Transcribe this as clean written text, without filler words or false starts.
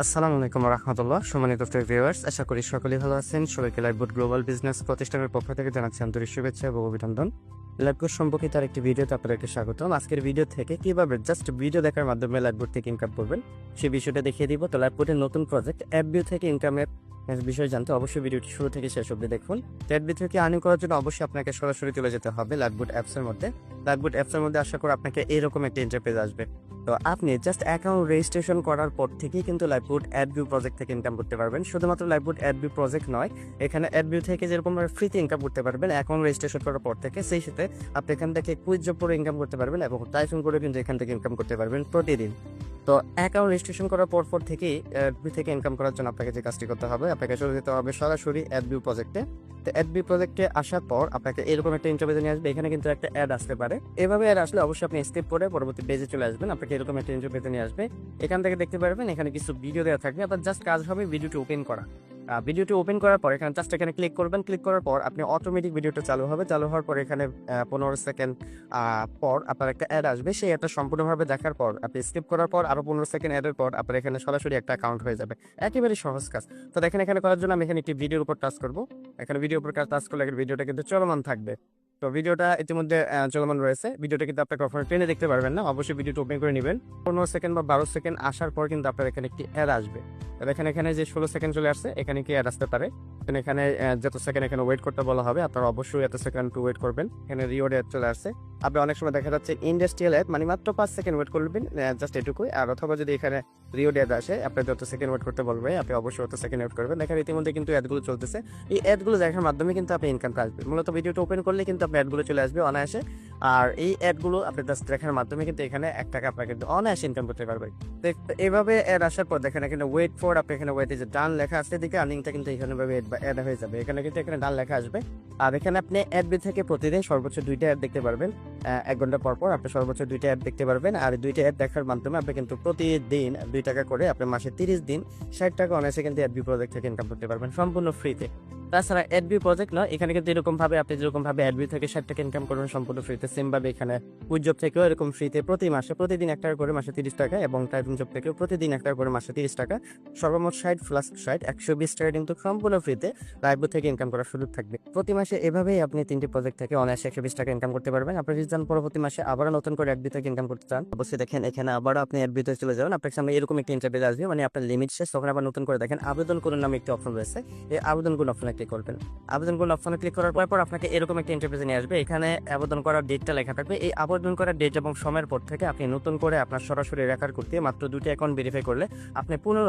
আসসালামু আলাইকুম রহমতুল্লাহ। সম্মানিত ভিউয়ার্স, আশা করি সকলেই ভালো আছেন। সবাইকে লাইভবোট গ্লোবাল বিজনেস প্রতিষ্ঠানের পক্ষ থেকে জানাচ্ছি আন্তরিক শুভেচ্ছা এবং অভিনন্দন। লাইভবোট সম্পর্কিত আরেকটি ভিডিওতে আপনাদেরকে স্বাগতম। আজকের ভিডিও থেকে কিভাবে জাস্ট ভিডিও দেখার মাধ্যমে লাইভবোট থেকে ইনকাম করবেন সেই বিষয়টা দেখিয়ে দিব। তো লাইভবোটের নতুন প্রজেক্ট অ্যাডভিউ থেকে ইনকামের বিষয় জানতে অবশ্যই ভিডিওটি শুরু থেকে শেষ অবধি দেখুন। অ্যাডভিউ থেকে আর্নিং করার জন্য অবশ্যই আপনাকে সরাসরি চলে যেতে হবে লাইভবোট অ্যাপসের মধ্যে। লাইভবোট অ্যাপসের মধ্যে আশা করি আপনাকে এরকম একটা ইন্টারফেস আসবে। তো আপনি জাস্ট অ্যাকাউন্ট রেজিস্ট্রেশন করার পর থেকেই কিন্তু লাইভবোট অ্যাডভিউ প্রজেক্ট থেকে ইনকাম করতে পারবেন। শুধুমাত্র লাইভবোট অ্যাডভিউ প্রজেক্ট নয়, এখানে অ্যাডভিউ থেকে যেরকম ফ্রিতে ইনকাম করতে পারবেন অ্যাকাউন্ট রেজিস্ট্রেশন করার পর থেকে, সেই সাথে আপনি এখান থেকে কুইজ জব করে ইনকাম করতে পারবেন এবং টাইপিং করে কিন্তু এখান থেকে ইনকাম করতে পারবেন প্রতিদিন। তো অ্যাকাউন্ট রেজিস্ট্রেশন করার পর থেকেই অ্যাডভিউ থেকে ইনকাম করার জন্য আপনাকে যে কাজটি করতে হবে, আপনাকে চলে যেতে হবে সরাসরি অ্যাডভিউ প্রজেক্টে। তো অ্যাডভিউ প্রজেক্টে আসার পর আপনাকে এরকম একটা ইন্টারভিউ নিয়ে আসবে। এখানে কিন্তু একটা অ্যাড আসতে পারে, এভাবে অ্যাড আসলে অবশ্যই আপনি স্কিপ করে পরবর্তী পেজে চলে আসবেন। আপনাকে এরকম একটা ইন্টারভিউ নিয়ে আসবে, এখান থেকে দেখতে পারবেন এখানে কিছু ভিডিও দেওয়া থাকবে। আপনার জাস্ট কাজ হবে ভিডিওটি ওপেন করা। ভিডিওটি ওপেন করার পর এখানে জাস্ট এখানে ক্লিক করবেন। ক্লিক করার পর আপনি অটোমেটিক ভিডিওটা চালু হবে। চালু হওয়ার পর এখানে 15 সেকেন্ড পর আপনার একটা অ্যাড আসবে। সেই অ্যাডটা সম্পূর্ণভাবে দেখার পর আপনি স্কিপ করার পর আরো 15 সেকেন্ড অ্যাডের পর আপনার এখানে সরাসরি একটা অ্যাকাউন্ট হয়ে যাবে। একেবারে সহজ কাজ। তো দেখেন এখানে করার জন্য আমি এখানে একটি ভিডিওর উপর টাচ করব। এখানে ভিডিওর উপর টাচ করলে ভিডিওটা কিন্তু চলমান থাকবে। তো ভিডিওটা ইতিমধ্যে চলমান রয়েছে। ভিডিওটা কিন্তু আপনি কখনো টেনে দেখতে পারবেন না, অবশ্যই ভিডিওটা ওপেন করে নেবেন। 15 সেকেন্ড বা 12 সেকেন্ড আসার পর কিন্তু আপনার এখানে একটি অ্যাড আসবে। দেখেন এখানে যে 16 সেকেন্ড চলে আসছে, এখানে কি অ্যাড আসতে পারে। এখানে যত সেকেন্ড এখানে ওয়েট করতে বলা হবে, আপনারা অবশ্যই এত সেকেন্ড টু ওয়েট করবেন। এখানে রিওয়ার্ড অ্যাড চলে আসছে। আপনি অনেক সময় দেখা যাচ্ছে ইন্ডাস্ট্রিয়াল অ্যাড, মানে মাত্র 5 সেকেন্ড ওয়েট করবেন, জাস্ট এটুকুই। আর অথবা যদি এখানে রিওয়ার্ড অ্যাড আসে, আপনি যত সেকেন্ড ওয়েট করতে বলবে আপনি অবশ্যই অত সেকেন্ড ওয়েট করবেন। দেখেন ইতিমধ্যে কিন্তু অ্যাডগুলো চলতেছে। এই অ্যাডগুলো দেখার মাধ্যমে কিন্তু আপনি ইনকামটা আসবে। মূলত ভিডিওটা ওপেন করলে কিন্তু আপনি অ্যাডগুলো চলে আসবে অনায়াসে। আর এই অ্যাডগুলো আপনি জাস্ট দেখার মাধ্যমে কিন্তু এখানে 1 টাকা আপনাকে কিন্তু অনায়াসে ইনকাম করতে পারবেন। তো এইভাবে অ্যাড আসার পর দেখেন এখানে ওয়েট ফর, আপনি এখানে ওয়েট যে ডান লেখা আসছে, দিকে আর্নিংটা কিন্তু এখানে অ্যাড হয়ে যাবে। এখানে কিন্তু এখানে ডান লেখা আসবে। আর এখানে আপনি অ্যাডবি থেকে প্রতিদিন সর্বোচ্চ 2টা অ্যাড দেখতে পারবেন। 1 ঘন্টা পর পর আপনি সর্বোচ্চ 2টা অ্যাড দেখতে পারবেন। আর 2টা অ্যাড দেখার মাধ্যমে আপনি কিন্তু প্রতিদিন 2 টাকা করে আপনি মাসে 30 দিন 60 টাকা অনায়াসে কিন্তু অ্যাডবি প্রজেক্ট থেকে ইনকাম করতে পারবেন সম্পূর্ণ ফ্রিতে। তাছাড়া অ্যাডবি প্রজেক্ট নয়, এখানে কিন্তু এরকম ভাবে আপনি যেরকম ভাবে অ্যাডবি থেকে 60 টাকা ইনকাম করবেন সম্পূর্ণ ফ্রিতে, সেম ভাবে এখানে কুইজ জব থেকেও এরকম ফ্রিতে প্রতি মাসে প্রতিদিন 1 টাকা করে মাসে 30 টাকা, এবং টাইপিং জব থেকেও প্রতিদিন 1 টাকা করে মাসে 30 টাকা, সর্বমোট 60 প্লাস 60 120 টাকা কিন্তু সম্পূর্ণ ফ্রিতে লাইভবোট থেকে ইনকাম করার সুযোগ থাকবে প্রতি মাসে। এভাবেই আপনি 3টি প্রজেক্ট থেকে অনায়াসে 120 টাকা ইনকাম করতে পারবেন। আপনি যদি চান পরবর্তী মাসে আবারও নতুন করে অ্যাডবি থেকে ইনকাম করতে চান, অবশ্যই দেখেন এখানে আবারও আপনি অ্যাডবিতে চলে যাবেন। আপনার সামনে এরকম একটি ইন্টারভিউ আসবে, মানে আপনার লিমিট শেষ, তখন আবার নতুন করে দেখেন আবেদন করুন নামে একটি অপশন রয়েছে। এই আবেদন করুন অপশনে ক্লিক করবেন। আবেদন করুন অপশনে ক্লিক করার পর আপনাকে এরকম একটা ইন্টারভিউ নিয়ে আসবে। এখানে আবেদন করার ডেটটা লেখা থাকবে। এই আবেদন করার ডেট এবং সময়ের পর থেকে আপনি নতুন করে আপনার সরাসরি রেকর্ড করতে মাত্র 2টি অ্যাকাউন্ট ভেরিফাই করলে আপনি পুনরায়